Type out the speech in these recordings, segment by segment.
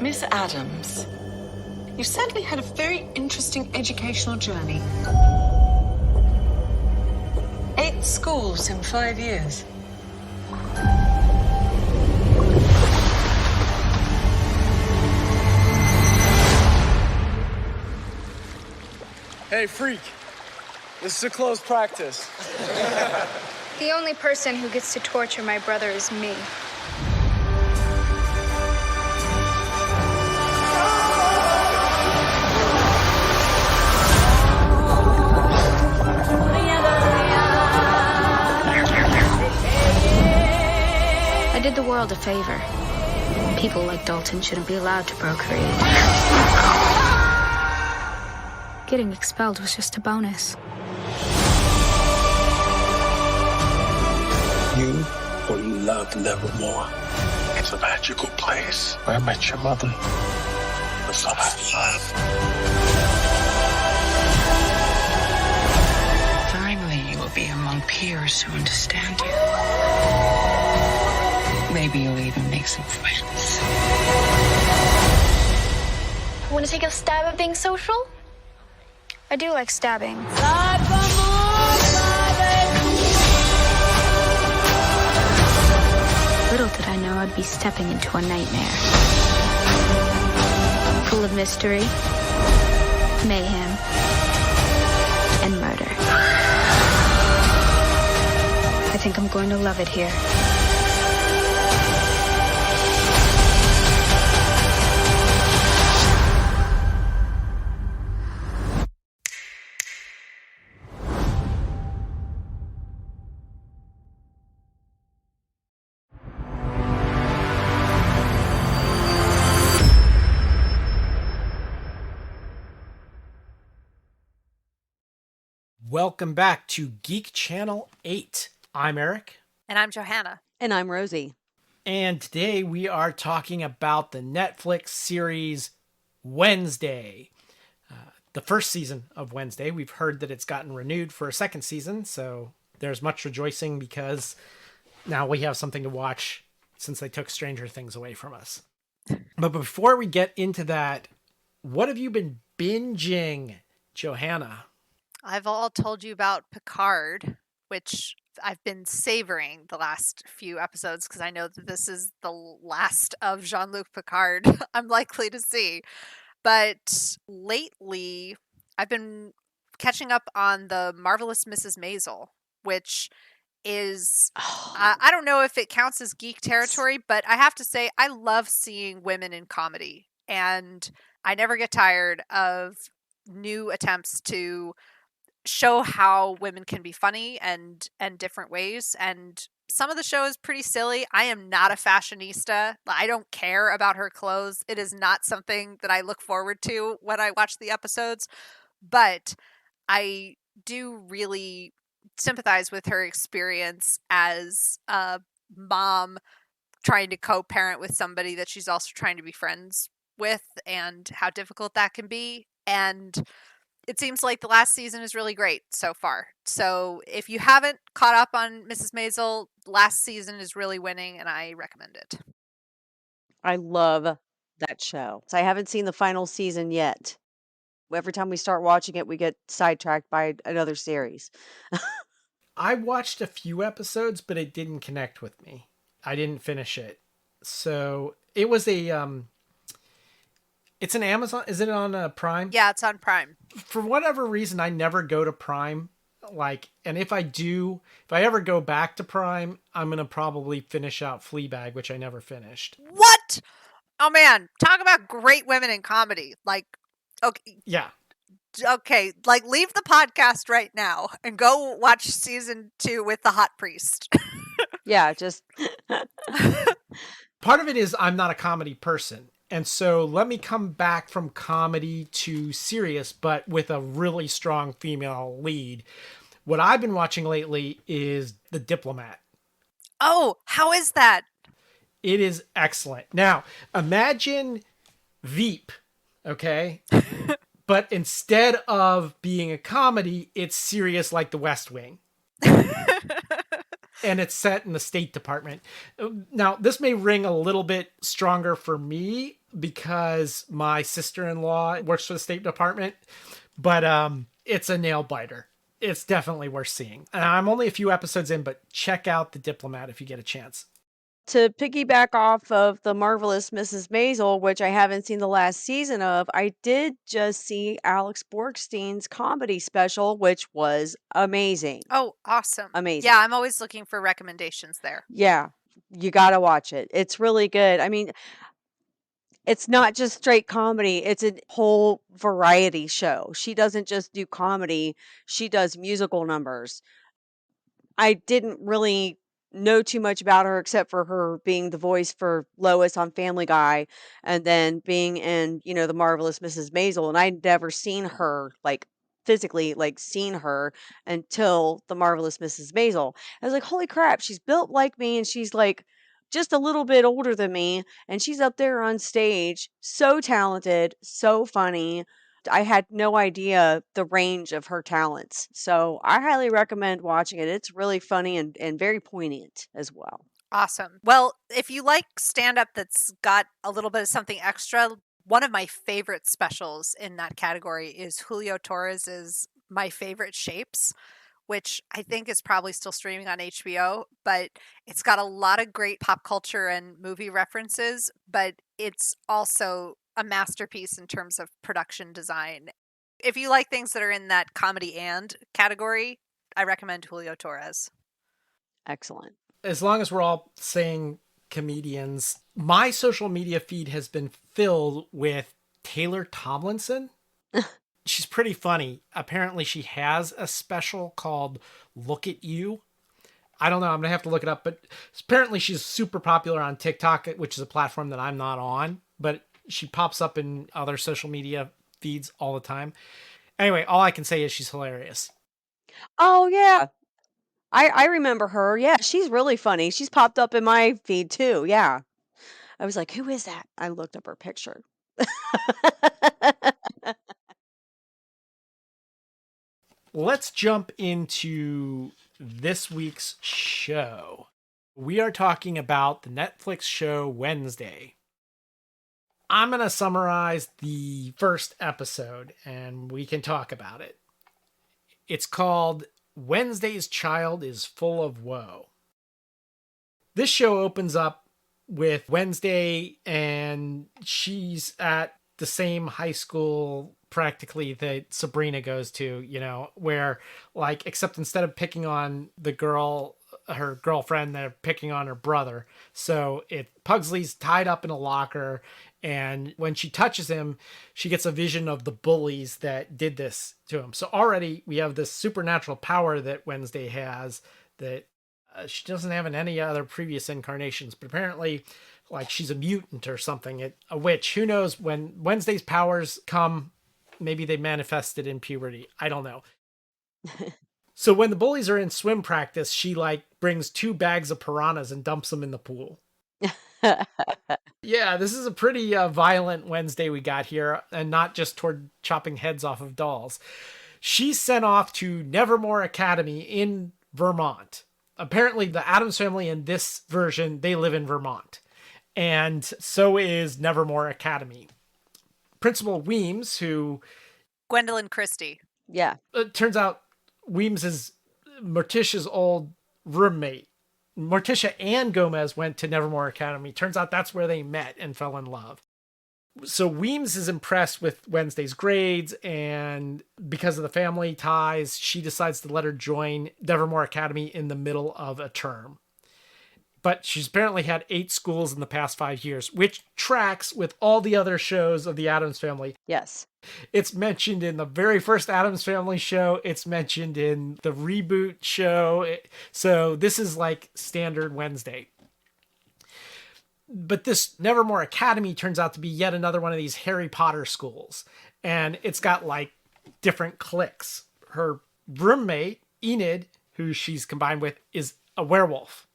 Miss Addams, you've certainly had a very interesting educational journey. 8 schools in 5 years. Hey, freak. This is a closed practice. The only person who gets to torture my brother is me. I did the world a favor. People like Dalton shouldn't be allowed to procreate. Getting expelled was just a bonus. You will love Nevermore. It's a magical place where I met your mother. The son of love. Finally, you will be among peers who understand you. Maybe you'll even make some friends. Want to take a stab at being social? I do like stabbing. Little did I know I'd be stepping into a nightmare. Full of mystery, mayhem, and murder. I think I'm going to love it here. Welcome back to Geek Channel 8. I'm Eric. And I'm Johanna. And I'm Rosie. And today we are talking about the Netflix series Wednesday. The first season of Wednesday. We've heard that it's gotten renewed for a second season, so there's much rejoicing because now we have something to watch since they took Stranger Things away from us. But before we get into that, what have you been binging, Johanna? I've all told you about Picard, which I've been savoring the last few episodes because I know that this is the last of Jean-Luc Picard I'm likely to see. But lately, I've been catching up on the Marvelous Mrs. Maisel, which is, I don't know if it counts as geek territory, but I have to say, I love seeing women in comedy. And I never get tired of new attempts to show how women can be funny and different ways. And some of the show is pretty silly. I am not a fashionista. I don't care about her clothes. It is not something that I look forward to when I watch the episodes. But I do really sympathize with her experience as a mom trying to co-parent with somebody that she's also trying to be friends with and how difficult that can be. And it seems like the last season is really great so far. So if you haven't caught up on Mrs. Maisel, last season is really winning, and I recommend it. I love that show. So I haven't seen the final season yet. Every time we start watching it, we get sidetracked by another series. I watched a few episodes, but it didn't connect with me. I didn't finish it. So it was it's an Amazon. Is it on Prime? Yeah, it's on Prime. For whatever reason, I never go to Prime. And if I ever go back to Prime, I'm going to probably finish out Fleabag, which I never finished. What? Oh man, talk about great women in comedy. Okay. Yeah. Okay, leave the podcast right now and go watch season 2 with the hot priest. Yeah, just part of it is I'm not a comedy person. And so let me come back from comedy to serious, but with a really strong female lead. What I've been watching lately is The Diplomat. Oh, how is that? It is excellent. Now, imagine Veep, okay? But instead of being a comedy, it's serious like The West Wing. And it's set in the State Department. Now, this may ring a little bit stronger for me, because my sister-in-law works for the State Department, but it's a nail biter. It's definitely worth seeing. And I'm only a few episodes in, but check out The Diplomat if you get a chance. To piggyback off of The Marvelous Mrs. Maisel, which I haven't seen the last season of, I did just see Alex Borgstein's comedy special, which was amazing. Oh, awesome. Amazing. Yeah, I'm always looking for recommendations there. Yeah, you got to watch it. It's really good. I mean, it's not just straight comedy, it's a whole variety show. She doesn't just do comedy, she does musical numbers. I didn't really know too much about her except for her being the voice for Lois on Family Guy and then being in, The Marvelous Mrs. Maisel. And I'd never seen her, like, physically, like, seen her until The Marvelous Mrs. Maisel. I was like, holy crap, she's built like me and she's, like, just a little bit older than me. And she's up there on stage, so talented, so funny. I had no idea the range of her talents. So I highly recommend watching it. It's really funny and very poignant as well. Awesome. Well, if you like stand-up that's got a little bit of something extra, one of my favorite specials in that category is Julio Torres's My Favorite Shapes, which I think is probably still streaming on HBO, but it's got a lot of great pop culture and movie references, but it's also a masterpiece in terms of production design. If you like things that are in that comedy and category, I recommend Julio Torres. Excellent. As long as we're all saying comedians, my social media feed has been filled with Taylor Tomlinson. She's pretty funny. Apparently she has a special called Look at You. I don't know. I'm going to have to look it up, but apparently she's super popular on TikTok, which is a platform that I'm not on, but she pops up in other social media feeds all the time. Anyway, all I can say is she's hilarious. Oh, yeah. I remember her. Yeah, she's really funny. She's popped up in my feed too. Yeah. I was like, who is that? I looked up her picture. Let's jump into this week's show. We are talking about the Netflix show Wednesday. I'm going to summarize the first episode and we can talk about it. It's called Wednesday's Child is Full of Woe. This show opens up with Wednesday and she's at the same high school practically that Sabrina goes to, where like, except instead of picking on the girl, her girlfriend, they're picking on her brother. So Pugsley's tied up in a locker, and when she touches him, she gets a vision of the bullies that did this to him. So already we have this supernatural power that Wednesday has that she doesn't have in any other previous incarnations, but apparently like she's a mutant or something, a witch. Who knows when Wednesday's powers come, maybe they manifested in puberty. I don't know. So when the bullies are in swim practice, she like brings 2 bags of piranhas and dumps them in the pool. Yeah, this is a pretty violent Wednesday we got here, and not just toward chopping heads off of dolls. She's sent off to Nevermore Academy in Vermont. Apparently the Addams family in this version, they live in Vermont. And so is Nevermore Academy. Principal Weems, who... Gwendolyn Christie. Yeah. It turns out Weems is Morticia's old roommate. Morticia and Gomez went to Nevermore Academy. Turns out that's where they met and fell in love. So Weems is impressed with Wednesday's grades, and because of the family ties, she decides to let her join Nevermore Academy in the middle of a term. But she's apparently had 8 schools in the past 5 years, which tracks with all the other shows of the Addams family. Yes. It's mentioned in the very first Addams Family show. It's mentioned in the reboot show. So this is like standard Wednesday. But this Nevermore Academy turns out to be yet another one of these Harry Potter schools. And it's got like different cliques. Her roommate, Enid, who she's combined with, is a werewolf.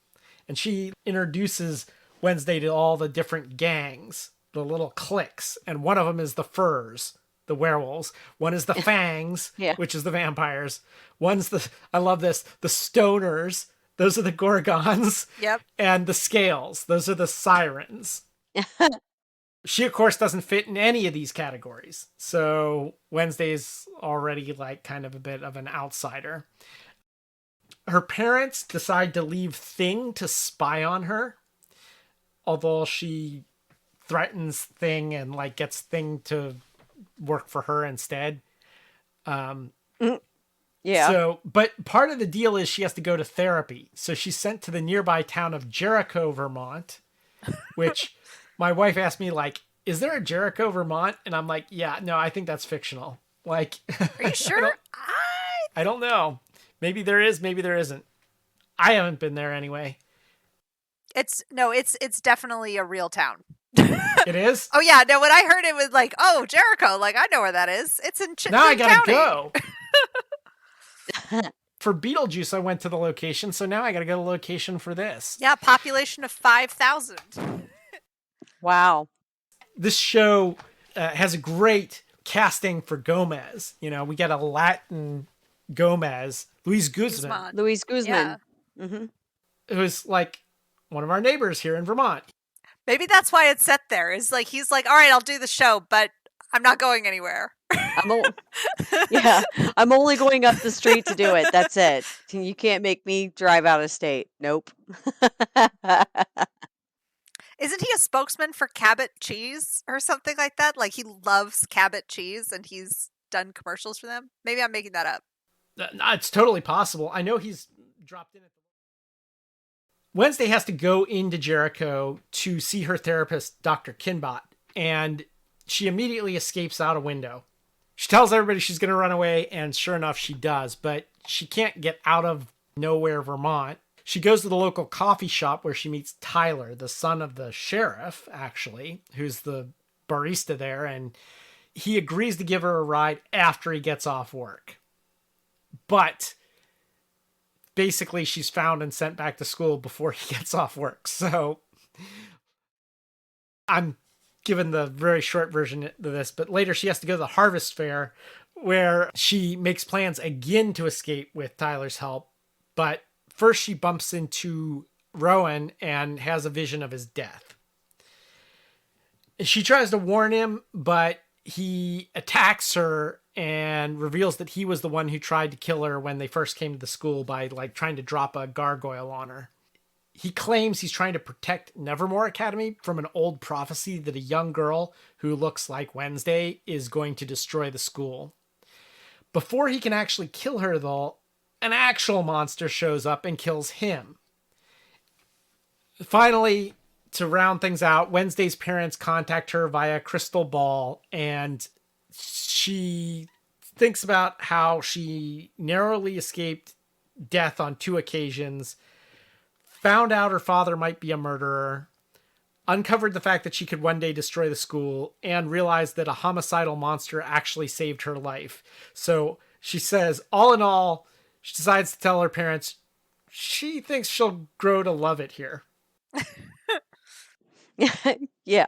And she introduces Wednesday to all the different gangs, the little cliques. And one of them is the Furs, the werewolves. One is the Fangs, Yeah. which is the vampires. One's I love this, the Stoners. Those are the Gorgons. Yep. And the Scales. Those are the Sirens. She, of course, doesn't fit in any of these categories. So Wednesday's already like kind of a bit of an outsider. Her parents decide to leave Thing to spy on her, although she threatens Thing and like gets Thing to work for her instead. Yeah. So, but part of the deal is she has to go to therapy. So she's sent to the nearby town of Jericho, Vermont, which my wife asked me, like, is there a Jericho, Vermont? And I'm like, yeah, no, I think that's fictional. Like, Are you sure? I don't know. Maybe there is, maybe there isn't. I haven't been there anyway. It's definitely a real town. It is? Oh yeah, no, when I heard it was like, oh, Jericho, like I know where that is. It's in Now I Chittenden gotta County. go. For Beetlejuice, I went to the location, so now I gotta go to the location for this. Yeah, population of 5,000. Wow. This show has a great casting for Gomez. You know, we get a Latin Gomez, Luis Guzman, Luis Guzman. Yeah. Mm-hmm. who's like one of our neighbors here in Vermont. Maybe that's why it's set there. Is like he's like, all right, I'll do the show, but I'm not going anywhere. I'm only going up the street to do it. That's it. You can't make me drive out of state. Nope. Isn't he a spokesman for Cabot cheese or something like that? Like he loves Cabot cheese and he's done commercials for them. Maybe I'm making that up. It's totally possible. I know he's dropped in at the Wednesday has to go into Jericho to see her therapist, Dr. Kinbot, and she immediately escapes out a window. She tells everybody she's going to run away, and sure enough, she does, but she can't get out of nowhere, Vermont. She goes to the local coffee shop where she meets Tyler, the son of the sheriff, actually, who's the barista there, and he agrees to give her a ride after he gets off work. But basically, she's found and sent back to school before he gets off work. So I'm given the very short version of this, but later she has to go to the harvest fair where she makes plans again to escape with Tyler's help. But first she bumps into Rowan and has a vision of his death. She tries to warn him, but he attacks her and reveals that he was the one who tried to kill her when they first came to the school by like trying to drop a gargoyle on her. He claims he's trying to protect Nevermore Academy from an old prophecy that a young girl who looks like Wednesday is going to destroy the school. Before he can actually kill her, though, an actual monster shows up and kills him. Finally, to round things out, Wednesday's parents contact her via crystal ball, and she thinks about how she narrowly escaped death on 2 occasions, found out her father might be a murderer, uncovered the fact that she could one day destroy the school, and realized that a homicidal monster actually saved her life. So she says, all in all, she decides to tell her parents she thinks she'll grow to love it here. Yeah.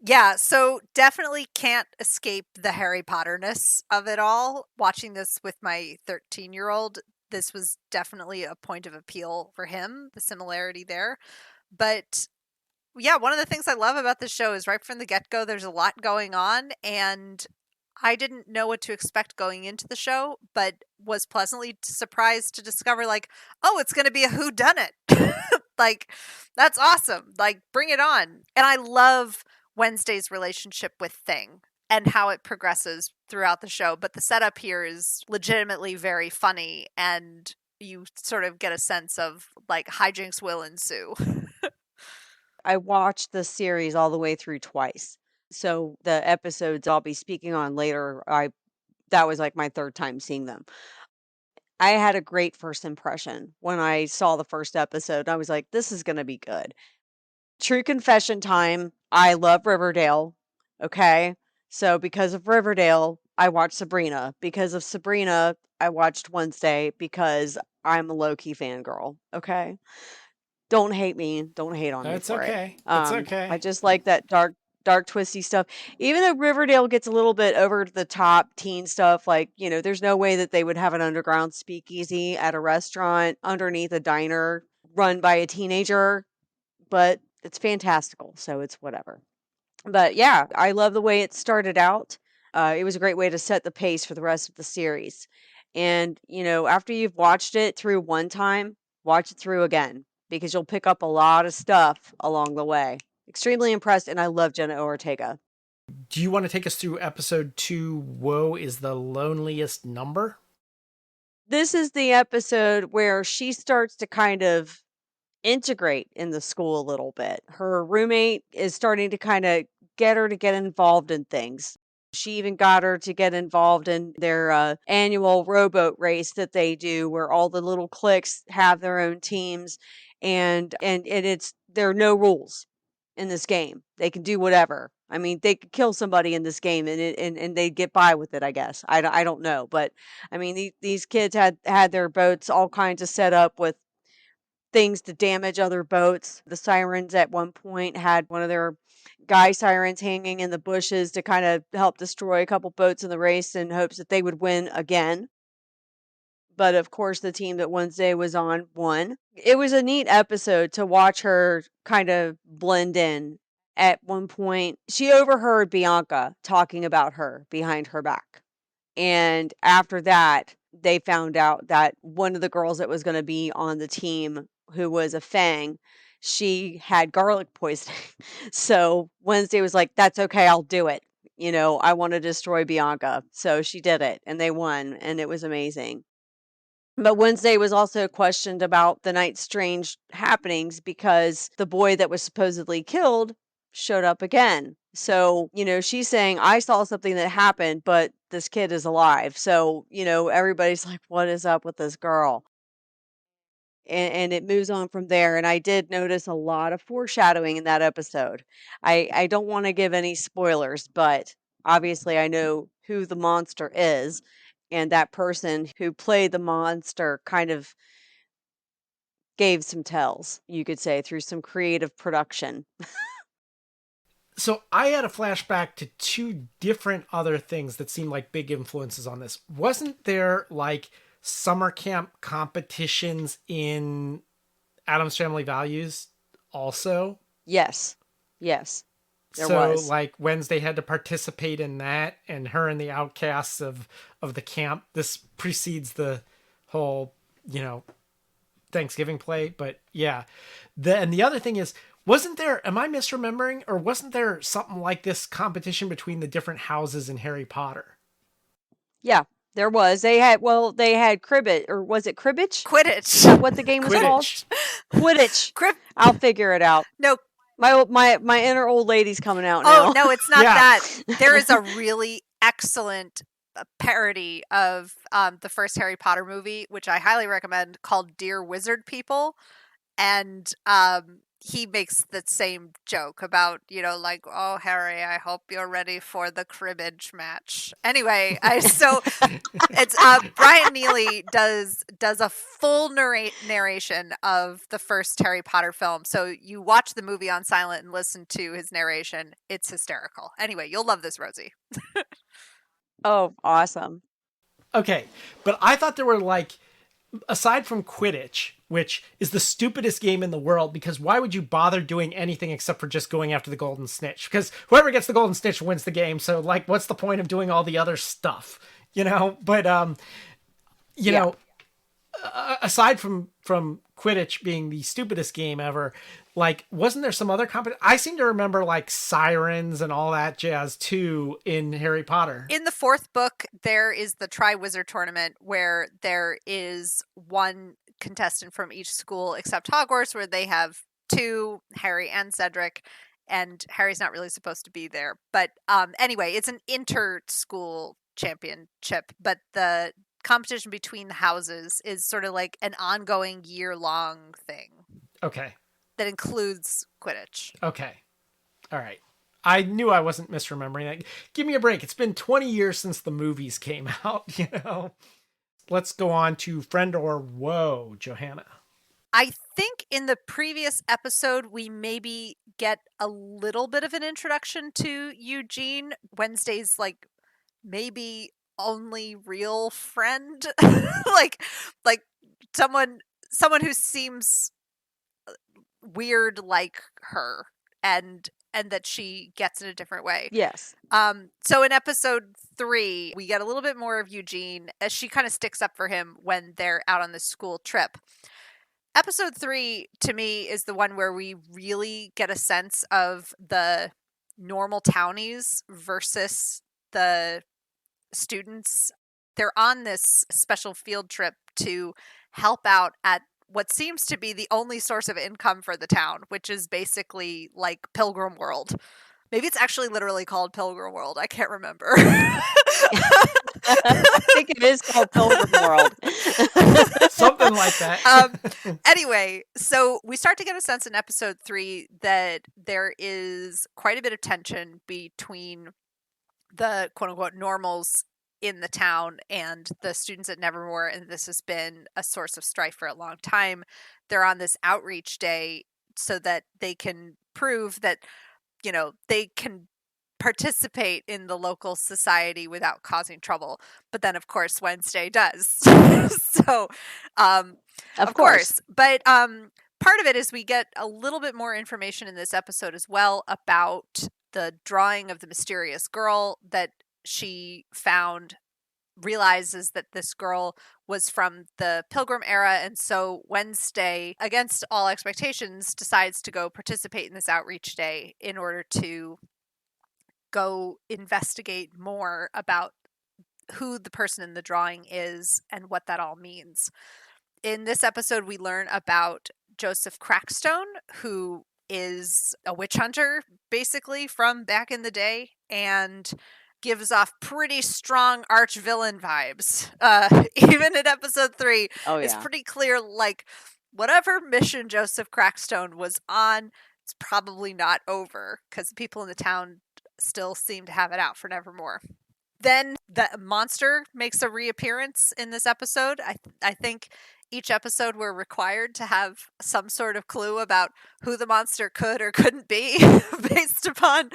Yeah, so definitely can't escape the Harry Potter-ness of it all. Watching this with my 13-year-old, this was definitely a point of appeal for him, the similarity there. But yeah, one of the things I love about this show is right from the get-go, there's a lot going on, and I didn't know what to expect going into the show, but was pleasantly surprised to discover, like, oh, it's going to be a whodunit. Like, that's awesome. Like, bring it on. And I love Wednesday's relationship with Thing and how it progresses throughout the show. But the setup here is legitimately very funny, and you sort of get a sense of, like, hijinks will ensue. I watched the series all the way through twice. So the episodes I'll be speaking on later, that was like my 3rd time seeing them. I had a great first impression when I saw the first episode. I was like, this is going to be good. True confession time. I love Riverdale. Okay. So because of Riverdale, I watched Sabrina. Because of Sabrina, I watched Wednesday because I'm a low-key fangirl. Okay. Don't hate me. Don't hate on me That's for okay. it. It's okay. I just like that dark, twisty stuff. Even though Riverdale gets a little bit over the top teen stuff, like, there's no way that they would have an underground speakeasy at a restaurant underneath a diner run by a teenager. But It's fantastical, so it's whatever. But yeah, I love the way it started out. It was a great way to set the pace for the rest of the series. And, after you've watched it through one time, watch it through again because you'll pick up a lot of stuff along the way. Extremely impressed, and I love Jenna Ortega. Do you want to take us through episode 2, Woe is the Loneliest Number? This is the episode where she starts to kind of integrate in the school a little bit. Her roommate is starting to kind of get her to get involved in things. She even got her to get involved in their annual rowboat race that they do, where all the little cliques have their own teams, and there are no rules in this game. They can do whatever. I mean, they could kill somebody in this game, and they'd get by with it. I guess I don't know, but I mean, these kids had their boats all kinds of set up with things to damage other boats. The sirens at one point had one of their guy sirens hanging in the bushes to kind of help destroy a couple boats in the race in hopes that they would win again. But of course, the team that Wednesday was on won. It was a neat episode to watch her kind of blend in. At one point, she overheard Bianca talking about her behind her back. And after that, they found out that one of the girls that was going to be on the team, who was a Fang, she had garlic poisoning. So Wednesday was like, that's okay, I'll do it. I want to destroy Bianca. So she did it, and they won, and it was amazing. But Wednesday was also questioned about the night's strange happenings because the boy that was supposedly killed showed up again. So, she's saying, I saw something that happened, but this kid is alive. So, everybody's like, what is up with this girl? And it moves on from there. And I did notice a lot of foreshadowing in that episode. I don't want to give any spoilers, but obviously I know who the monster is. And that person who played the monster kind of gave some tells, you could say, through some creative production. So I had a flashback to 2 different other things that seemed like big influences on this. Wasn't there like summer camp competitions in Addams Family Values also? Yes. There was. Like Wednesday had to participate in that, and her and the outcasts of the camp. This precedes the whole, Thanksgiving play, but yeah. And the other thing is, wasn't there, am I misremembering, or wasn't there something like this competition between the different houses in Harry Potter? Yeah, there was. They had cribbage, or was it cribbage? Quidditch. Is that what the game was called? Quidditch. I'll figure it out. No. My inner old lady's coming out now. Oh, no, it's not that. There is a really excellent parody of the first Harry Potter movie, which I highly recommend, called Dear Wizard People. And he makes the same joke about, like, oh, Harry, I hope you're ready for the cribbage match. Anyway, so it's Brian Neely does a full narration of the first Harry Potter film. So you watch the movie on silent and listen to his narration. It's hysterical. Anyway, you'll love this, Rosie. Oh, awesome. Okay, but I thought there were like, aside from Quidditch, which is the stupidest game in the world, because why would you bother doing anything except for just going after the golden snitch? Because whoever gets the golden snitch wins the game. So like, what's the point of doing all the other stuff? But aside from Quidditch being the stupidest game ever, like, wasn't there some other competition? I seem to remember like sirens and all that jazz too in Harry Potter. In the 4th book, there is the Triwizard Tournament, where there is one contestant from each school except Hogwarts, where they have 2, Harry and Cedric, and Harry's not really supposed to be there. But anyway, it's an inter-school championship, but the competition between the houses is sort of like an ongoing year-long thing. Okay. That includes Quidditch. Okay. All right. I knew I wasn't misremembering that. Give me a break. It's been 20 years since the movies came out, Let's go on to Friend or Woe, Johanna. I think in the previous episode, we maybe get a little bit of an introduction to Eugene, Wednesday's like maybe only real friend, like someone who seems weird like her, and that she gets in a different way. Yes. So in episode 3, we get a little bit more of Eugene as she kind of sticks up for him when they're out on the school trip. Episode 3, to me, is the one where we really get a sense of the normal townies versus the students. They're on this special field trip to help out at what seems to be the only source of income for the town, which is basically like Pilgrim World. Maybe it's actually literally called Pilgrim World. I can't remember. I think it is called Pilgrim World. Something like that. Anyway, so we start to get a sense in episode 3 that there is quite a bit of tension between the quote-unquote normals in the town and the students at Nevermore, and this has been a source of strife for a long time. They're on this outreach day so that they can prove that, you know, they can participate in the local society without causing trouble. But then, of course, Wednesday does. So, of course. But part of it is we get a little bit more information in this episode as well about the drawing of the mysterious girl that she found, realizes that this girl was from the Pilgrim era, and so Wednesday, against all expectations, decides to go participate in this outreach day in order to go investigate more about who the person in the drawing is and what that all means. In this episode, we learn about Joseph Crackstone, who is a witch hunter, basically, from back in the day, and gives off pretty strong arch-villain vibes. Even in episode 3, it's pretty clear, like, whatever mission Joseph Crackstone was on, it's probably not over, because people in the town still seem to have it out for Nevermore. Then the monster makes a reappearance in this episode. I think each episode we're required to have some sort of clue about who the monster could or couldn't be based upon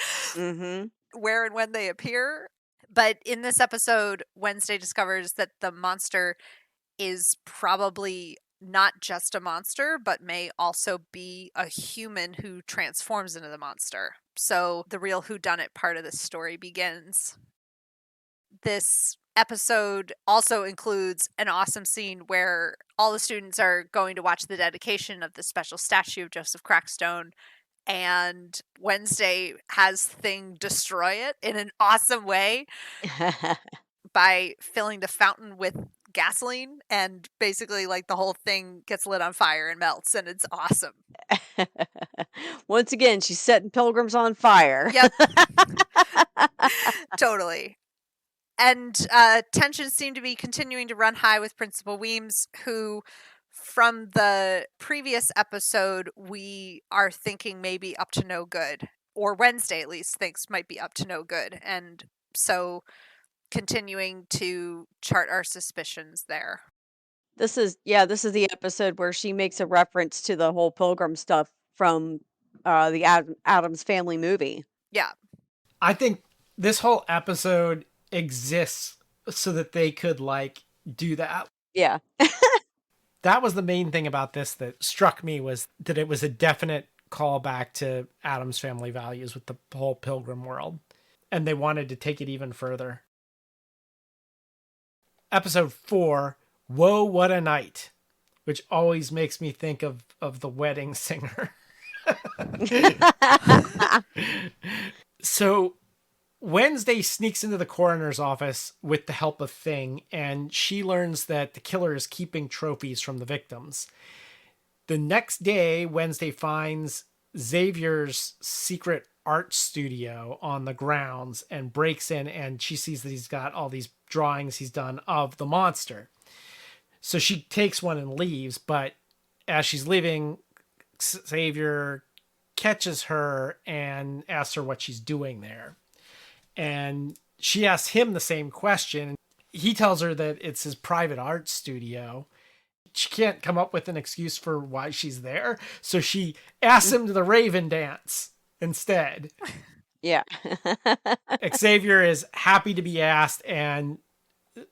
where and when they appear. But in this episode, Wednesday discovers that the monster is probably not just a monster, but may also be a human who transforms into the monster. So the real whodunit part of this story begins. This episode also includes an awesome scene where all the students are going to watch the dedication of the special statue of Joseph Crackstone, and Wednesday has Thing destroy it in an awesome way by filling the fountain with gasoline, and basically like the whole thing gets lit on fire and melts, and it's awesome. Once again, she's setting pilgrims on fire. Yep. Totally. And tensions seem to be continuing to run high with Principal Weems, who, from the previous episode, we are thinking maybe up to no good, or Wednesday at least thinks might be up to no good, and so continuing to chart our suspicions there. This is the episode where she makes a reference to the whole pilgrim stuff from the Addams Family movie. Yeah. I think this whole episode exists so that they could like do that. Yeah. That was the main thing about this that struck me, was that it was a definite callback to Addams Family values with the whole Pilgrim world, and they wanted to take it even further. Episode 4, Whoa, What a Night, which always makes me think of The Wedding Singer. So Wednesday sneaks into the coroner's office with the help of Thing, and she learns that the killer is keeping trophies from the victims. The next day, Wednesday finds Xavier's secret art studio on the grounds and breaks in, and she sees that he's got all these drawings he's done of the monster. So she takes one and leaves, but as she's leaving, Xavier catches her and asks her what she's doing there. And she asks him the same question. He tells her that it's his private art studio. She can't come up with an excuse for why she's there, so she asks him to the Raven dance instead. Yeah. Xavier is happy to be asked and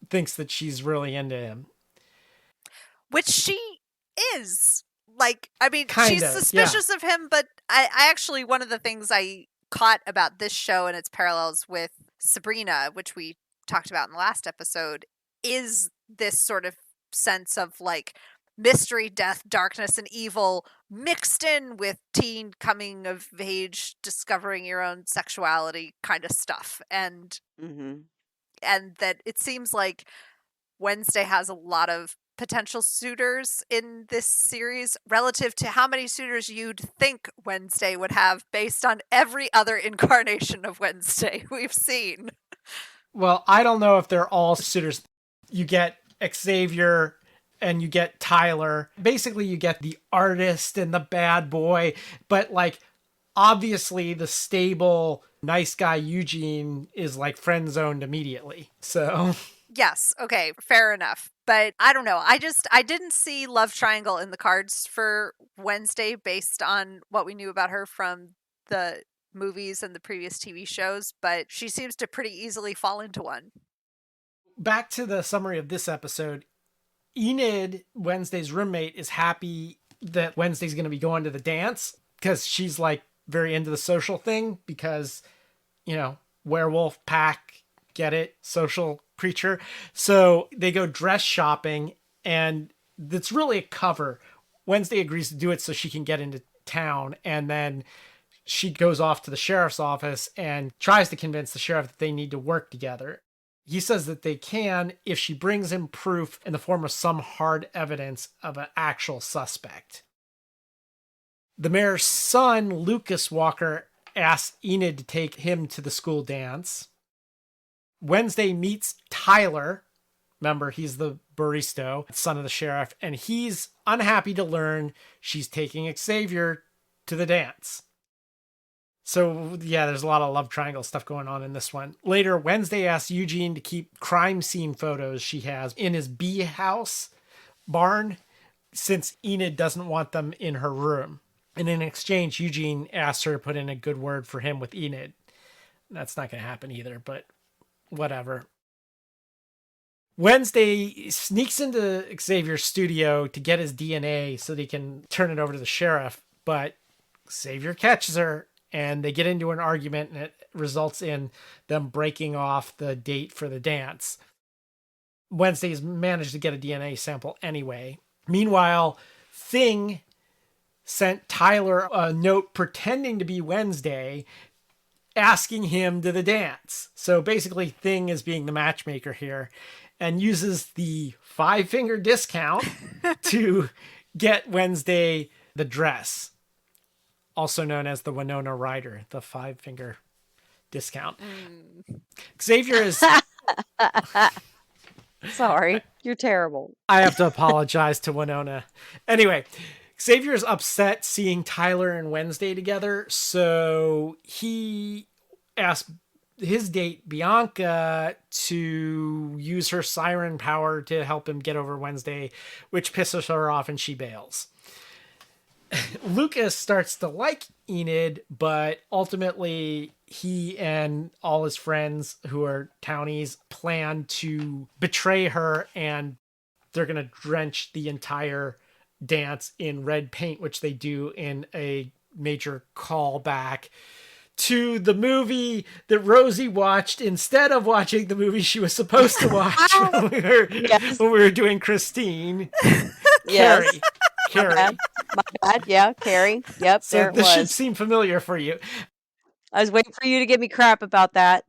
thinks that she's really into him. Which she is. Like, I mean, she's Kinda, suspicious of him, but I actually, one of the things I caught about this show and its parallels with Sabrina, which we talked about in the last episode, is this sort of sense of like mystery, death, darkness, and evil mixed in with teen coming of age, discovering your own sexuality kind of stuff. And that it seems like Wednesday has a lot of potential suitors in this series relative to how many suitors you'd think Wednesday would have based on every other incarnation of Wednesday we've seen. Well, I don't know if they're all suitors. You get Xavier and you get Tyler. Basically, you get the artist and the bad boy, but like obviously the stable, nice guy Eugene is like friend zoned immediately. So yes, okay, fair enough. But I don't know. I didn't see love triangle in the cards for Wednesday based on what we knew about her from the movies and the previous TV shows, but she seems to pretty easily fall into one. Back to the summary of this episode. Enid, Wednesday's roommate, is happy that Wednesday's going to be going to the dance because she's like very into the social thing because, you know, werewolf pack, get it, social creature. So they go dress shopping and it's really a cover. Wednesday agrees to do it so she can get into town, and then she goes off to the sheriff's office and tries to convince the sheriff that they need to work together. He says that they can if she brings him proof in the form of some hard evidence of an actual suspect. The mayor's son, Lucas Walker, asks Enid to take him to the school dance. Wednesday meets Tyler. Remember, he's the barista, son of the sheriff, and he's unhappy to learn she's taking Xavier to the dance. So, yeah, there's a lot of love triangle stuff going on in this one. Later, Wednesday asks Eugene to keep crime scene photos she has in his bee house barn, since Enid doesn't want them in her room. And in exchange, Eugene asks her to put in a good word for him with Enid. That's not going to happen either, but whatever. Wednesday sneaks into Xavier's studio to get his DNA so they can turn it over to the sheriff, but Xavier catches her. And they get into an argument, and it results in them breaking off the date for the dance. Wednesday's managed to get a DNA sample anyway. Meanwhile, Thing sent Tyler a note pretending to be Wednesday, asking him to the dance. So basically, Thing is being the matchmaker here and uses the 5-finger discount to get Wednesday the dress. Also known as the Winona Ryder, the 5-finger discount. Xavier is... Sorry, you're terrible. I have to apologize to Winona. Anyway, Xavier is upset seeing Tyler and Wednesday together, so he asked his date, Bianca, to use her siren power to help him get over Wednesday, which pisses her off and she bails. Lucas starts to like Enid, but ultimately he and all his friends who are townies plan to betray her, and they're going to drench the entire dance in red paint, which they do in a major callback to the movie that Rosie watched instead of watching the movie she was supposed to watch when we were doing Christine. Yes. Carrie. My bad. Yeah, Carrie. Yep, So there it this was. should seem familiar for you. I was waiting for you to give me crap about that.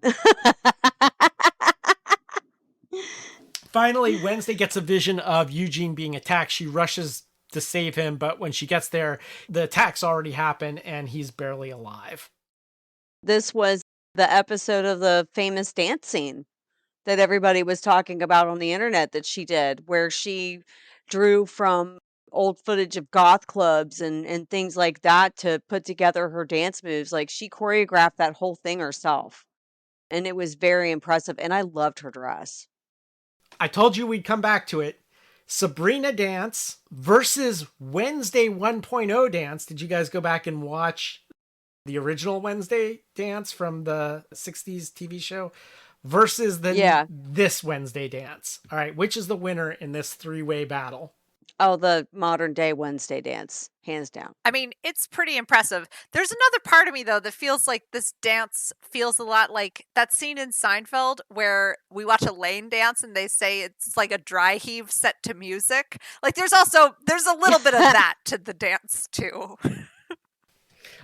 Finally, Wednesday gets a vision of Eugene being attacked. She rushes to save him, but when she gets there, the attack's already happened and he's barely alive. This was the episode of the famous dance scene that everybody was talking about on the internet that she did, where she drew from old footage of goth clubs and things like that to put together her dance moves. Like, she choreographed that whole thing herself, and it was very impressive, and I loved her dress. I told you we'd come back to it. Sabrina dance versus Wednesday 1.0 dance. Did you guys go back and watch the original Wednesday dance from the 60s TV show versus this Wednesday dance? All right, which is the winner in this 3-way battle? Oh, the modern day Wednesday dance, hands down. I mean, it's pretty impressive. There's another part of me, though, that feels like this dance feels a lot like that scene in Seinfeld where we watch a lane dance and they say it's like a dry heave set to music. Like, there's a little bit of that to the dance, too.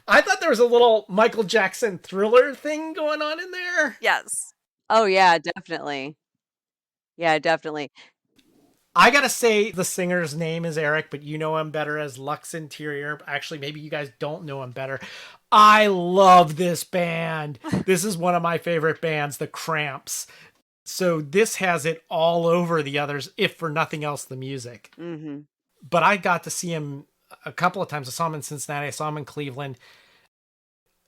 I thought there was a little Michael Jackson Thriller thing going on in there. Yes. Oh, yeah, definitely. Yeah, definitely. I gotta say the singer's name is Eric, but you know him better as Lux Interior. Actually, maybe you guys don't know him better. I love this band. This is one of my favorite bands, The Cramps. So this has it all over the others, if for nothing else, the music. Mm-hmm. But I got to see him a couple of times. I saw him in Cincinnati. I saw him in Cleveland.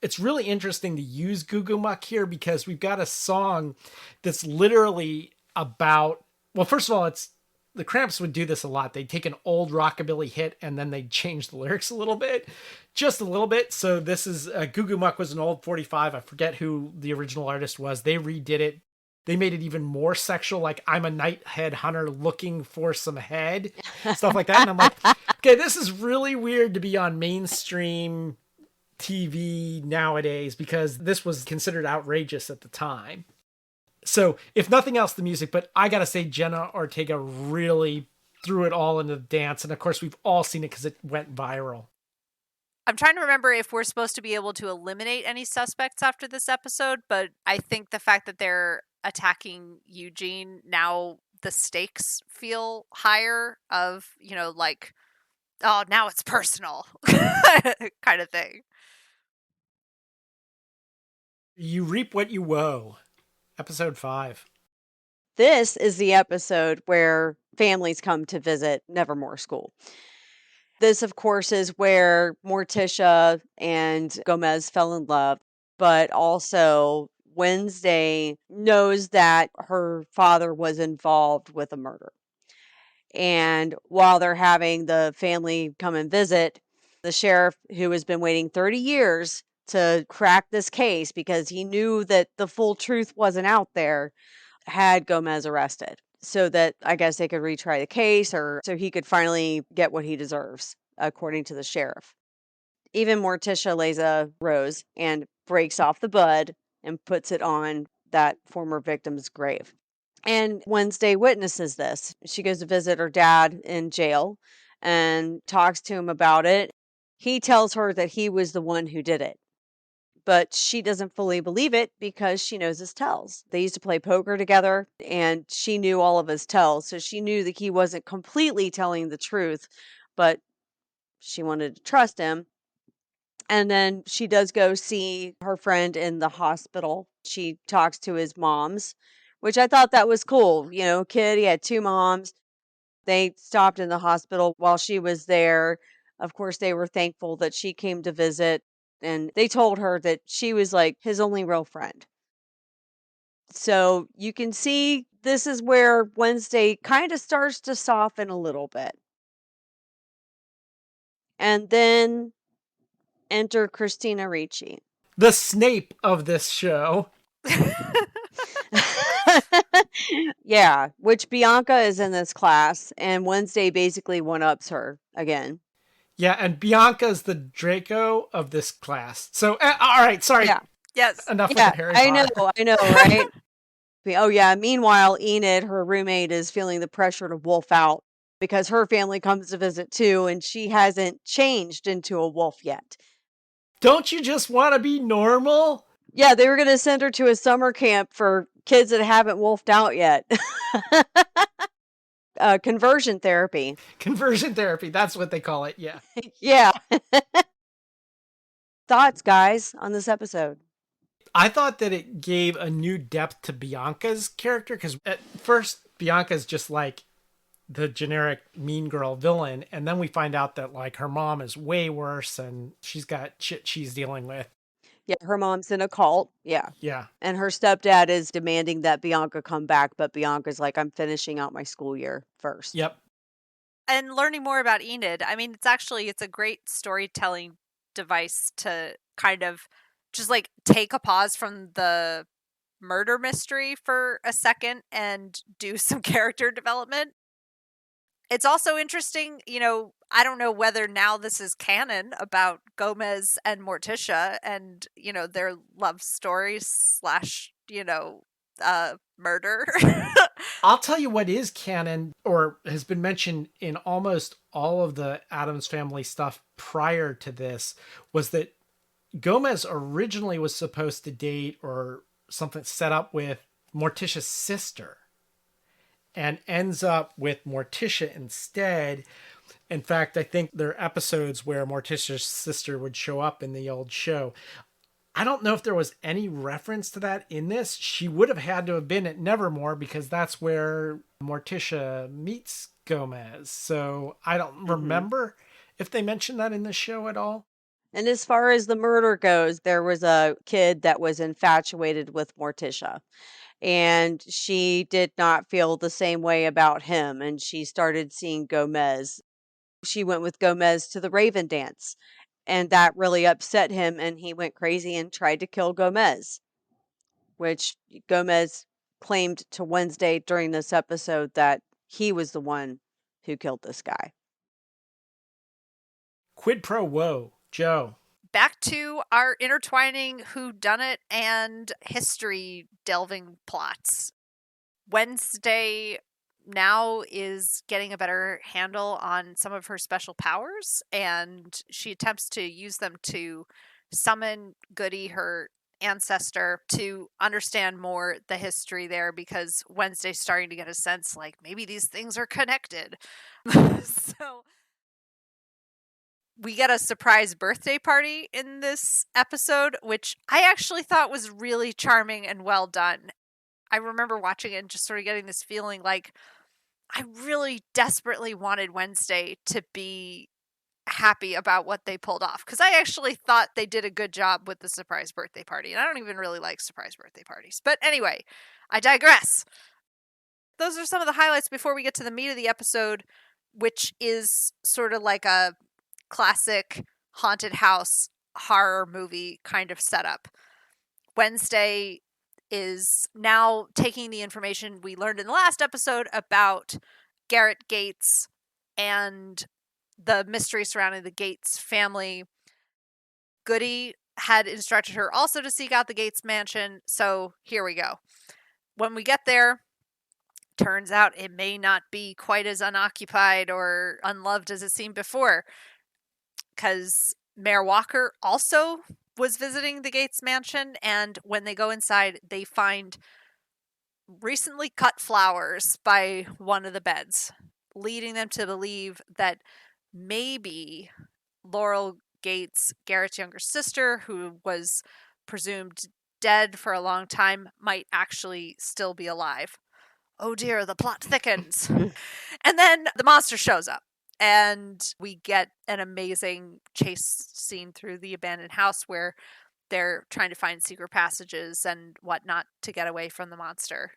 It's really interesting to use Goo Goo Muck here because we've got a song that's literally about, well, first of all, the Cramps would do this a lot. They'd take an old rockabilly hit and then they'd change the lyrics a little bit, just a little bit. So this is Goo Goo Muck was an old 45. I forget who the original artist was. They redid it. They made it even more sexual. Like, I'm a nighthead hunter looking for some head, stuff like that. And I'm like, okay, this is really weird to be on mainstream TV nowadays because this was considered outrageous at the time. So, if nothing else, the music, but I gotta say, Jenna Ortega really threw it all into the dance. And of course, we've all seen it because it went viral. I'm trying to remember if we're supposed to be able to eliminate any suspects after this episode, but I think the fact that they're attacking Eugene, now the stakes feel higher of, like, oh, now it's personal kind of thing. You reap what you woe. Episode 5. This is the episode where families come to visit Nevermore School. This, of course, is where Morticia and Gomez fell in love, but also Wednesday knows that her father was involved with a murder. And while they're having the family come and visit, the sheriff, who has been waiting 30 years to crack this case because he knew that the full truth wasn't out there, had Gomez arrested so that I guess they could retry the case or so he could finally get what he deserves, according to the sheriff. Even Morticia lays a rose and breaks off the bud and puts it on that former victim's grave. And Wednesday witnesses this. She goes to visit her dad in jail and talks to him about it. He tells her that he was the one who did it. But she doesn't fully believe it because she knows his tells. They used to play poker together and she knew all of his tells. So she knew that he wasn't completely telling the truth, but she wanted to trust him. And then she does go see her friend in the hospital. She talks to his moms, which I thought that was cool. Kid, he had 2 moms. They stopped in the hospital while she was there. Of course, they were thankful that she came to visit. And they told her that she was like his only real friend. So you can see this is where Wednesday kind of starts to soften a little bit. And then enter Christina Ricci. The Snape of this show. Yeah, which Bianca is in this class, and Wednesday basically one-ups her again. Yeah, and Bianca's the Draco of this class. So, all right, sorry. Yeah. Yes. Enough with the Harry Potter. I know, right? Oh, yeah. Meanwhile, Enid, her roommate, is feeling the pressure to wolf out because her family comes to visit too, and she hasn't changed into a wolf yet. Don't you just want to be normal? Yeah, they were going to send her to a summer camp for kids that haven't wolfed out yet. Conversion therapy. Conversion therapy. That's what they call it. Yeah. Yeah. Thoughts, guys, on this episode? I thought that it gave a new depth to Bianca's character because at first Bianca's just like the generic mean girl villain. And then we find out that like her mom is way worse and she's got shit she's dealing with. Yeah, her mom's in a cult. Yeah. Yeah. And her stepdad is demanding that Bianca come back, but Bianca's like, I'm finishing out my school year first. Yep. And learning more about Enid, I mean, it's a great storytelling device to kind of just like take a pause from the murder mystery for a second and do some character development. It's also interesting, I don't know whether now this is canon about Gomez and Morticia and, their love stories slash, murder. I'll tell you what is canon or has been mentioned in almost all of the Addams Family stuff prior to this was that Gomez originally was supposed to date or something set up with Morticia's sister and ends up with Morticia instead. In fact, I think there are episodes where Morticia's sister would show up in the old show. I don't know if there was any reference to that in this. She would have had to have been at Nevermore because that's where Morticia meets Gomez. So I don't remember if they mentioned that in the show at all. And as far as the murder goes, there was a kid that was infatuated with Morticia. And she did not feel the same way about him. And she started seeing Gomez. She went with Gomez to the Raven dance. And that really upset him. And he went crazy and tried to kill Gomez, which Gomez claimed to Wednesday during this episode that he was the one who killed this guy. Quid pro quo, Joe. Back to our intertwining whodunit and history delving plots. Wednesday now is getting a better handle on some of her special powers, and she attempts to use them to summon Goody, her ancestor, to understand more the history there, because Wednesday's starting to get a sense like maybe these things are connected. So we get a surprise birthday party in this episode, which I actually thought was really charming and well done. I remember watching it and just sort of getting this feeling like I really desperately wanted Wednesday to be happy about what they pulled off, because I actually thought they did a good job with the surprise birthday party, and I don't even really like surprise birthday parties. But anyway, I digress. Those are some of the highlights before we get to the meat of the episode, which is sort of like a classic haunted house horror movie kind of setup. Wednesday is now taking the information we learned in the last episode about Garrett Gates and the mystery surrounding the Gates family. Goody had instructed her also to seek out the Gates mansion, so here we go. When we get there, turns out it may not be quite as unoccupied or unloved as it seemed before, because Mayor Walker also was visiting the Gates mansion, and when they go inside, they find recently cut flowers by one of the beds, leading them to believe that maybe Laurel Gates, Garrett's younger sister, who was presumed dead for a long time, might actually still be alive. Oh dear, the plot thickens. And then the monster shows up, and we get an amazing chase scene through the abandoned house where they're trying to find secret passages and whatnot to get away from the monster.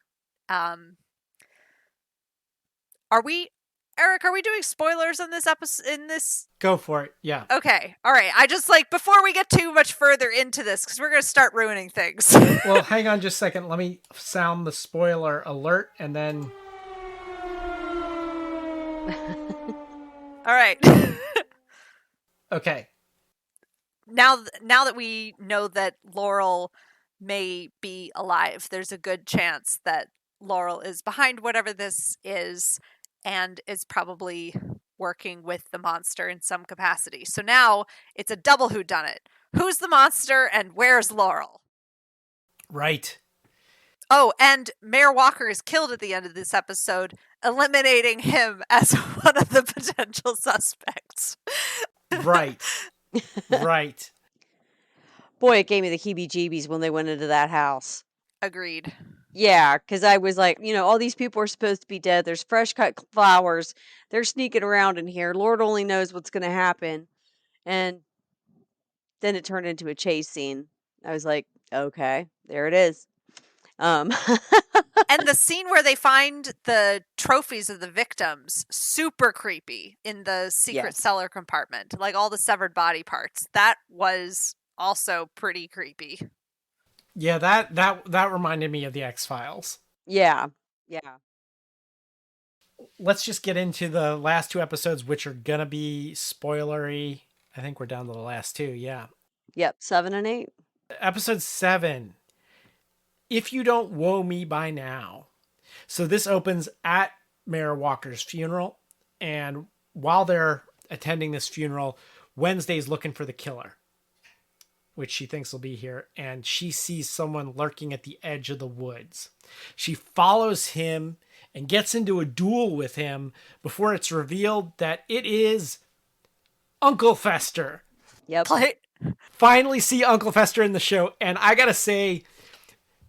Eric, are we doing spoilers in this episode? Go for it. Yeah. Okay. All right. I just before we get too much further into this, because we're going to start ruining things. Well, hang on just a second. Let me sound the spoiler alert and then. All right. Okay. Now that we know that Laurel may be alive, there's a good chance that Laurel is behind whatever this is and is probably working with the monster in some capacity. So now it's a double whodunit. Who's the monster and where's Laurel? Right. Oh, and Mayor Walker is killed at the end of this episode, eliminating him as one of the potential suspects. Right. Right. Boy, it gave me the heebie-jeebies when they went into that house. Agreed. Yeah, because I was like, all these people are supposed to be dead. There's fresh cut flowers. They're sneaking around in here. Lord only knows what's going to happen. And then it turned into a chase scene. I was like, okay, there it is. And the scene where they find the trophies of the victims, super creepy in the secret cellar compartment, like all the severed body parts. That was also pretty creepy. Yeah, that reminded me of the X-Files. Yeah. let's just get into the last 2 episodes, which are going to be spoilery. I think we're down to the last 2. Yeah. Yep. 7 and 8. Episode 7. If You Don't Woe Me By Now. So this opens at Mayor Walker's funeral. And while they're attending this funeral, Wednesday's looking for the killer, which she thinks will be here. And she sees someone lurking at the edge of the woods. She follows him and gets into a duel with him before it's revealed that it is Uncle Fester. Yep. Finally see Uncle Fester in the show. And I got to say,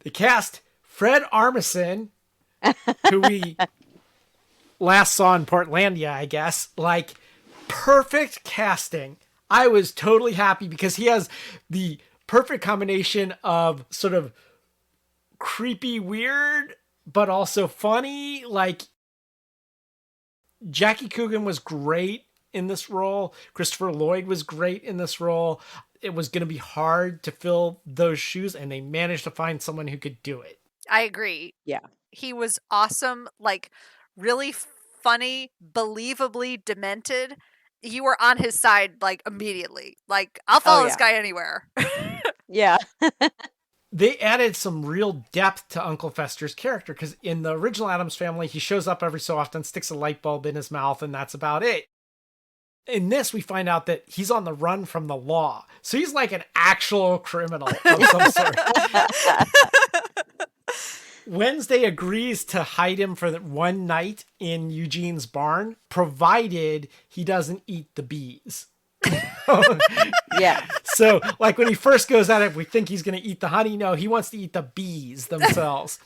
the cast, Fred Armisen, who we last saw in Portlandia, I guess, like, perfect casting. I was totally happy because he has the perfect combination of sort of creepy weird, but also funny. Like, Jackie Coogan was great in this role. Christopher Lloyd was great in this role. It was going to be hard to fill those shoes, and they managed to find someone who could do it. I agree. Yeah. He was awesome, like really funny, believably demented. You were on his side like immediately. Like, I'll follow this guy anywhere. Yeah. They added some real depth to Uncle Fester's character, because in the original Addams Family, he shows up every so often, sticks a light bulb in his mouth, and that's about it. In this, we find out that he's on the run from the law. So he's like an actual criminal of some sort. Wednesday agrees to hide him for one night in Eugene's barn, provided he doesn't eat the bees. Yeah. So, like, when he first goes at it, we think he's going to eat the honey. No, he wants to eat the bees themselves.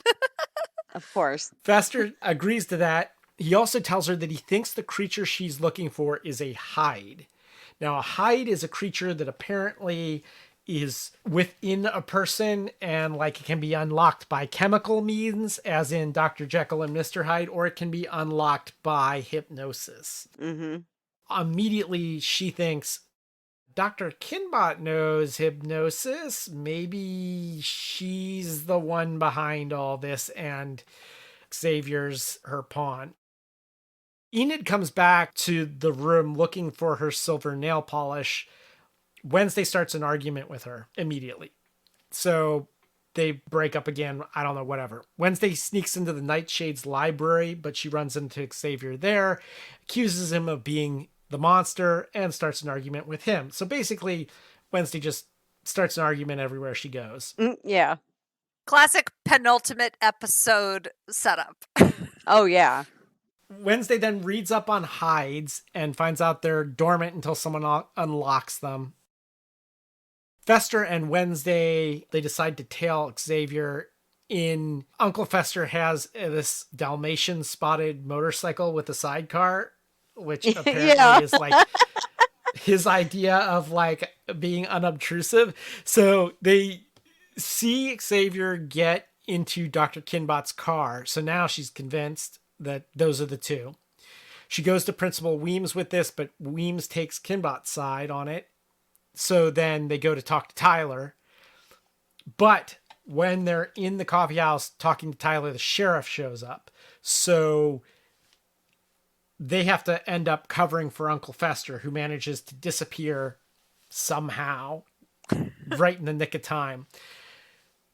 Of course. Fester agrees to that. He also tells her that he thinks the creature she's looking for is a hide. Now, a hide is a creature that apparently is within a person, and like it can be unlocked by chemical means, as in Dr. Jekyll and Mr. Hyde, or it can be unlocked by hypnosis. Mm-hmm. Immediately, she thinks, Dr. Kinbot knows hypnosis. Maybe she's the one behind all this, and Xavier's her pawn. Enid comes back to the room looking for her silver nail polish. Wednesday starts an argument with her immediately. So they break up again. I don't know, whatever. Wednesday sneaks into the Nightshade's library, but she runs into Xavier there, accuses him of being the monster, and starts an argument with him. So basically, Wednesday just starts an argument everywhere she goes. Yeah. Classic penultimate episode setup. Oh, yeah. Wednesday then reads up on hides and finds out they're dormant until someone unlocks them. Fester and Wednesday, they decide to tail Xavier in. Uncle Fester has this Dalmatian spotted motorcycle with a sidecar, which apparently is like his idea of like being unobtrusive. So they see Xavier get into Dr. Kinbot's car. So now she's convinced that those are the two. She goes to Principal Weems with this, but Weems takes Kinbot's side on it. So then they go to talk to Tyler. But when they're in the coffee house talking to Tyler, the sheriff shows up. So they have to end up covering for Uncle Fester, who manages to disappear somehow right in the nick of time.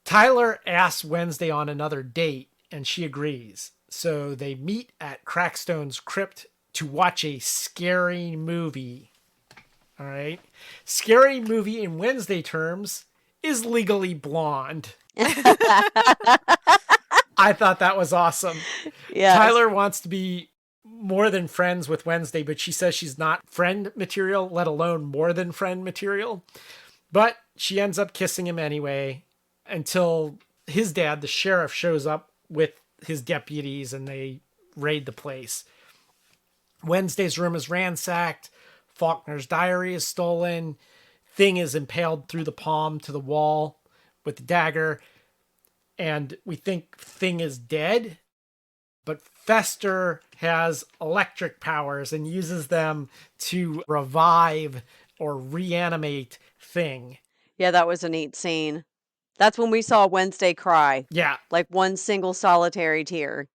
Tyler asks Wednesday on another date, and she agrees. So they meet at Crackstone's crypt to watch a scary movie. All right. Scary movie in Wednesday terms is Legally Blonde. I thought that was awesome. Yeah. Tyler wants to be more than friends with Wednesday, but she says she's not friend material, let alone more than friend material. But she ends up kissing him anyway until his dad, the sheriff, shows up with his deputies and they raid the place. Wednesday's room is ransacked. Faulkner's diary is stolen. Thing is impaled through the palm to the wall with the dagger. And we think Thing is dead. But Fester has electric powers and uses them to revive or reanimate Thing. Yeah, that was a neat scene. That's when we saw Wednesday cry. Yeah. Like one single solitary tear.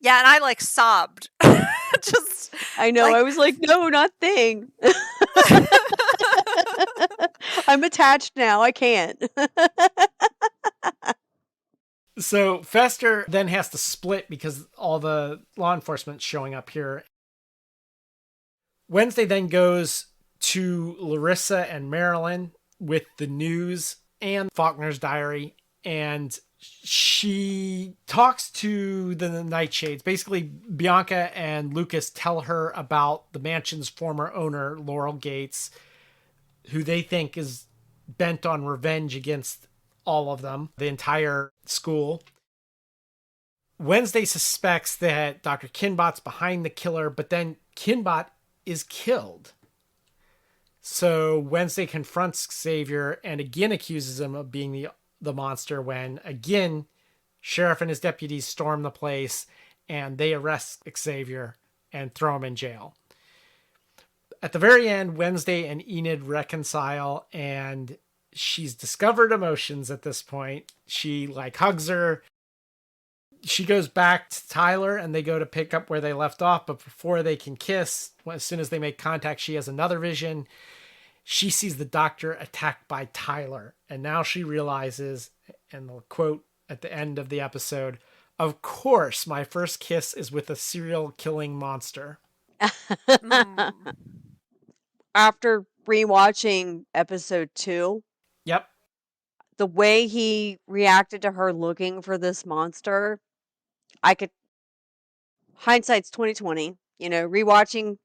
Yeah, and I like sobbed. I know. I was like, no, not thing. I'm attached now. I can't. So Fester then has to split because all the law enforcement's showing up here. Wednesday then goes to Larissa and Marilyn with the news and Faulkner's diary, and she talks to the Nightshades. Basically, Bianca and Lucas tell her about the mansion's former owner, Laurel Gates, who they think is bent on revenge against all of them, the entire school. Wednesday suspects that Dr. Kinbot's behind the killer, but then Kinbot is killed. So Wednesday confronts Xavier and again accuses him of being the monster when, again, Sheriff and his deputies storm the place and they arrest Xavier and throw him in jail. At the very end, Wednesday and Enid reconcile, and she's discovered emotions at this point. She hugs her. She goes back to Tyler and they go to pick up where they left off. But before they can kiss, as soon as they make contact, she has another vision. She sees the doctor attacked by Tyler. And now she realizes, and the quote at the end of the episode, "Of course, my first kiss is with a serial killing monster." After rewatching episode 2, Yep. the way he reacted to her looking for this monster, hindsight's 2020, rewatching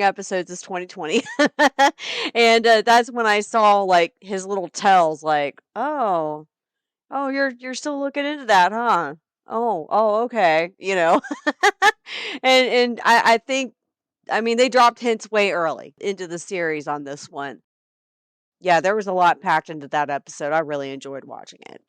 episodes is 2020. And that's when I saw his little tells, oh, you're still looking into that, huh? Oh, okay, and I think, they dropped hints way early into the series on this one. Yeah, there was a lot packed into that episode. I really enjoyed watching it.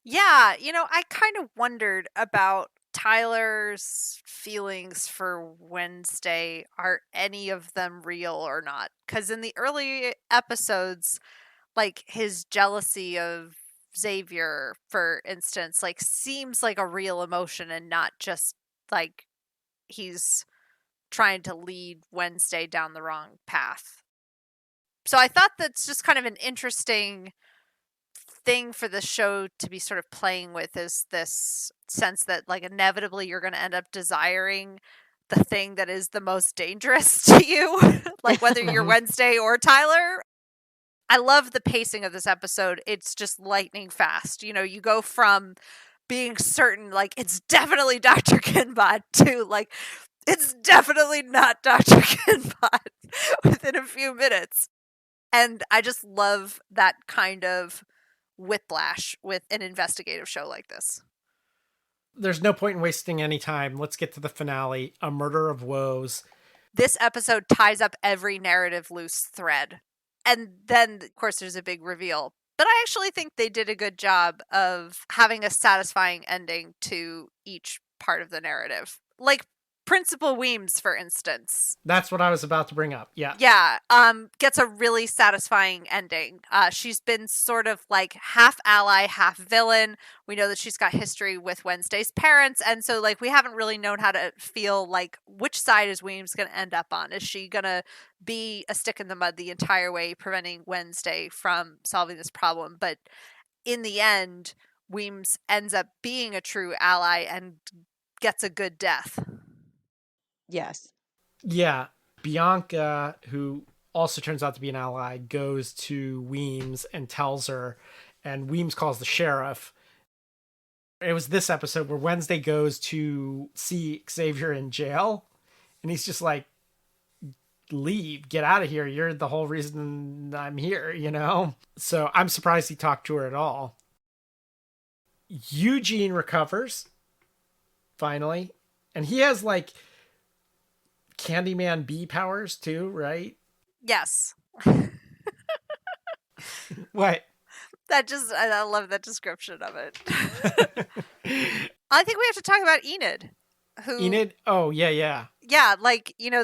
Yeah, I kind of wondered about Tyler's feelings for Wednesday. Are any of them real or not? Because in the early episodes, his jealousy of Xavier, for instance, seems like a real emotion and not just he's trying to lead Wednesday down the wrong path. So I thought that's just kind of an interesting thing for the show to be sort of playing with, is this sense that inevitably you're going to end up desiring the thing that is the most dangerous to you, whether you're Wednesday or Tyler. I love the pacing of this episode. It's just lightning fast. You go from being certain it's definitely Dr. Kinbot to it's definitely not Dr. Kinbot within a few minutes. And I just love that kind of whiplash with an investigative show like this. There's no point in wasting any time. Let's get to the finale, A Murder of Woes. This episode ties up every narrative loose thread. And then, of course, there's a big reveal. But I actually think they did a good job of having a satisfying ending to each part of the narrative. Principal Weems, for instance. That's what I was about to bring up. Yeah. Yeah. Gets a really satisfying ending. She's been sort of half ally, half villain. We know that she's got history with Wednesday's parents. And so we haven't really known how to feel which side is Weems going to end up on. Is she going to be a stick in the mud the entire way, preventing Wednesday from solving this problem? But in the end, Weems ends up being a true ally and gets a good death. Yes. Yeah. Bianca, who also turns out to be an ally, goes to Weems and tells her, and Weems calls the sheriff. It was this episode where Wednesday goes to see Xavier in jail, and he's just leave, get out of here. You're the whole reason I'm here, So I'm surprised he talked to her at all. Eugene recovers, finally, and he has Candyman bee powers too, right? Yes. What? I love that description of it. I think we have to talk about Enid. Enid? Oh, yeah. Yeah,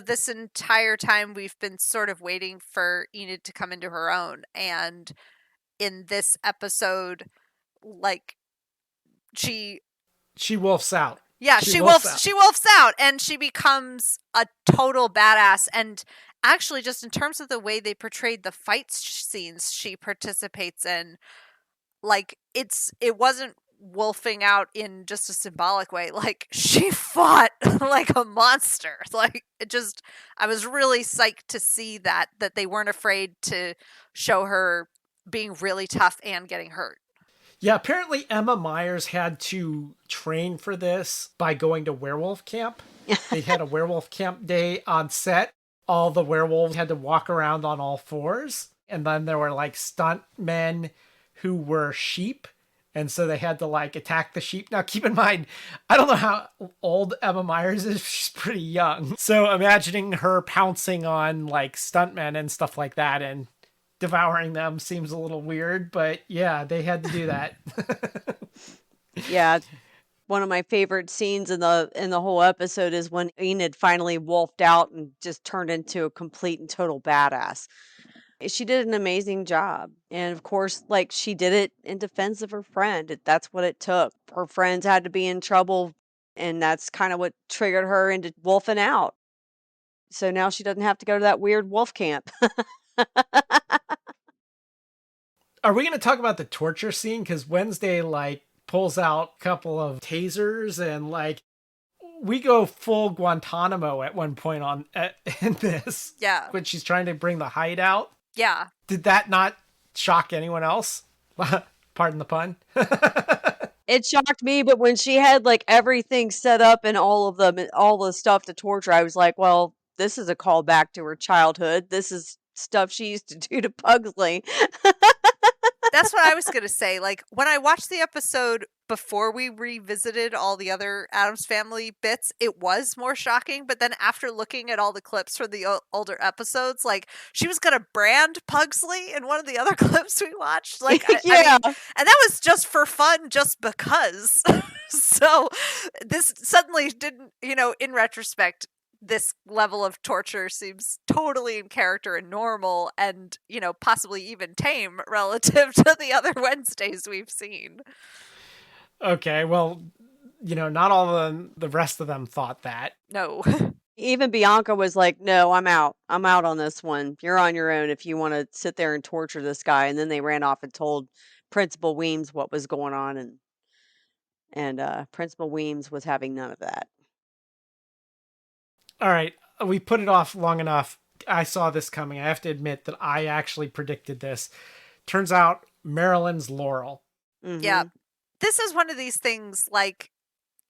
this entire time we've been sort of waiting for Enid to come into her own. And in this episode, she wolfs out. Yeah, she wolfs out, and she becomes a total badass. And actually, just in terms of the way they portrayed the fight scenes she participates in, like it wasn't wolfing out in just a symbolic way. Like, she fought like a monster. Like, I was really psyched to see that they weren't afraid to show her being really tough and getting hurt. Yeah, apparently Emma Myers had to train for this by going to werewolf camp. They had a werewolf camp day on set. All the werewolves had to walk around on all fours. And then there were like stunt men who were sheep. And so they had to like attack the sheep. Now, keep in mind, I don't know how old Emma Myers is. She's pretty young. So imagining her pouncing on like stuntmen and stuff like that and devouring them seems a little weird, but yeah, they had to do that. Yeah. One of my favorite scenes in the whole episode is when Enid finally wolfed out and just turned into a complete and total badass. She did an amazing job. And of course, like, she did it in defense of her friend. That's what it took. Her friends had to be in trouble, and that's kind of what triggered her into wolfing out. So now she doesn't have to go to that weird wolf camp. Are we going to talk about the torture scene? Because Wednesday, like, pulls out a couple of tasers and, like, we go full Guantanamo at one point in this. Yeah. When she's trying to bring the hide out. Yeah. Did that not shock anyone else? Pardon the pun. It shocked me, but when she had, like, everything set up and all the stuff to torture, I was like, well, this is a callback to her childhood. This is stuff she used to do to Pugsley. That's what I was going to say. Like, when I watched the episode before we revisited all the other Addams Family bits, it was more shocking. But then after looking at all the clips from the older episodes, like, she was going to brand Pugsley in one of the other clips we watched. Like, yeah. I mean, and that was just for fun, just because. So this suddenly didn't, in retrospect, this level of torture seems totally in character and normal and, possibly even tame relative to the other Wednesdays we've seen. Okay, well, not all of the rest of them thought that. No. Even Bianca was like, no, I'm out. I'm out on this one. You're on your own if you want to sit there and torture this guy. And then they ran off and told Principal Weems what was going on. And Principal Weems was having none of that. All right, we put it off long enough. I saw this coming. I have to admit that I actually predicted this. Turns out Marilyn's Laurel. Mm-hmm. Yeah. This is one of these things, like,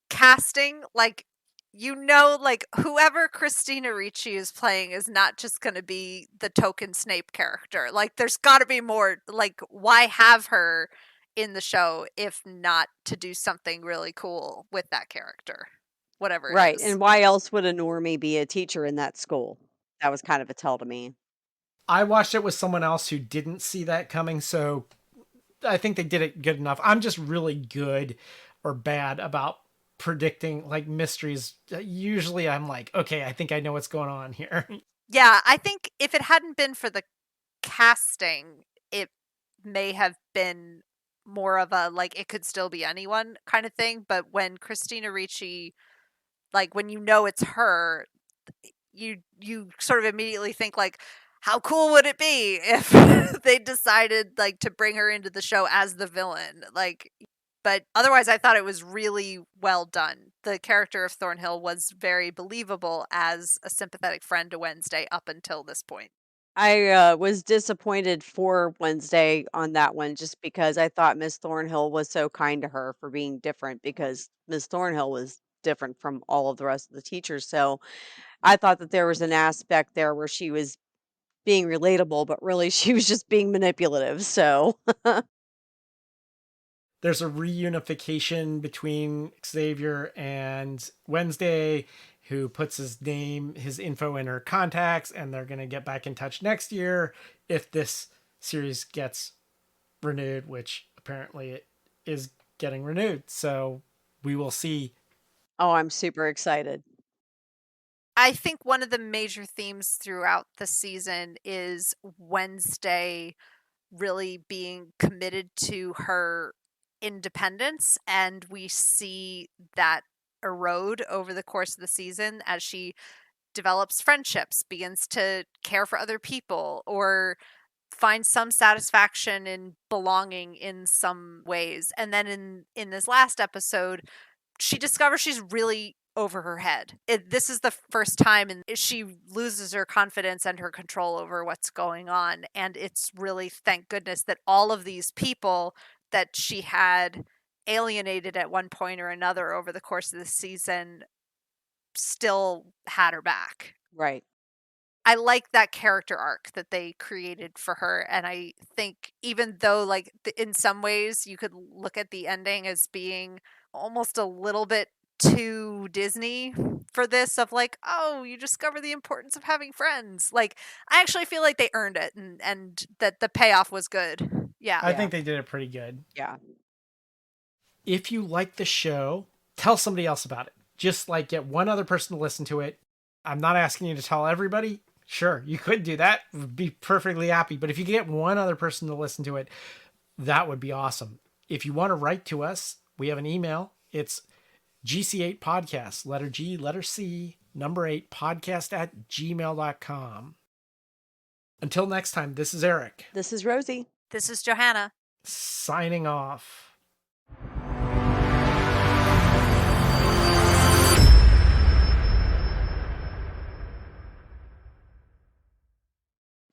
casting, like, like, whoever Christina Ricci is playing is not just going to be the token Snape character. Like, there's got to be more. Like, why have her in the show if not to do something really cool with that character? Whatever it right. is. And why else would a normie be a teacher in that school? That was kind of a tell to me. I watched it with someone else who didn't see that coming, so I think they did it good enough. I'm just really good or bad about predicting, like, mysteries. Usually I'm like, okay, I think I know what's going on here. Yeah, I think if it hadn't been for the casting, it may have been more of a, like, it could still be anyone kind of thing. But when Christina Ricci, like, when it's her, you sort of immediately think, like, how cool would it be if they decided, like, to bring her into the show as the villain? Like, but otherwise I thought it was really well done. The character of Thornhill was very believable as a sympathetic friend to Wednesday up until this point. I was disappointed for Wednesday on that one just because I thought Miss Thornhill was so kind to her for being different, because Miss Thornhill was different from all of the rest of the teachers. So I thought that there was an aspect there where she was being relatable, but really she was just being manipulative. So There's a reunification between Xavier and Wednesday, who puts his info in her contacts, and they're going to get back in touch next year if this series gets renewed, which apparently it is getting renewed. So we will see. oh, I'm super excited. I think one of the major themes throughout the season is Wednesday really being committed to her independence, and we see that erode over the course of the season as she develops friendships, begins to care for other people, or find some satisfaction in belonging in some ways. And then in this last episode, she discovers she's really over her head. This is the first time and she loses her confidence and her control over what's going on. And it's really, thank goodness, that all of these people that she had alienated at one point or another over the course of the season still had her back. Right. I like that character arc that they created for her. And I think even though, like, in some ways you could look at the ending as being almost a little bit too Disney for this, of like, oh, you discover the importance of having friends. Like, I actually feel like they earned it and that the payoff was good. Yeah. I think they did it pretty good. Yeah. If you like the show, tell somebody else about it. Just like get one other person to listen to it. I'm not asking you to tell everybody. Sure, you could do that. Would be perfectly happy. But if you get one other person to listen to it, that would be awesome. If you want to write to us, we have an email. It's GC8podcast, letter G, letter C, number 8, podcast@gmail.com. Until next time, this is Eric. This is Rosie. This is Johanna. Signing off.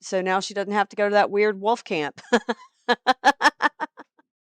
So now she doesn't have to go to that weird wolf camp.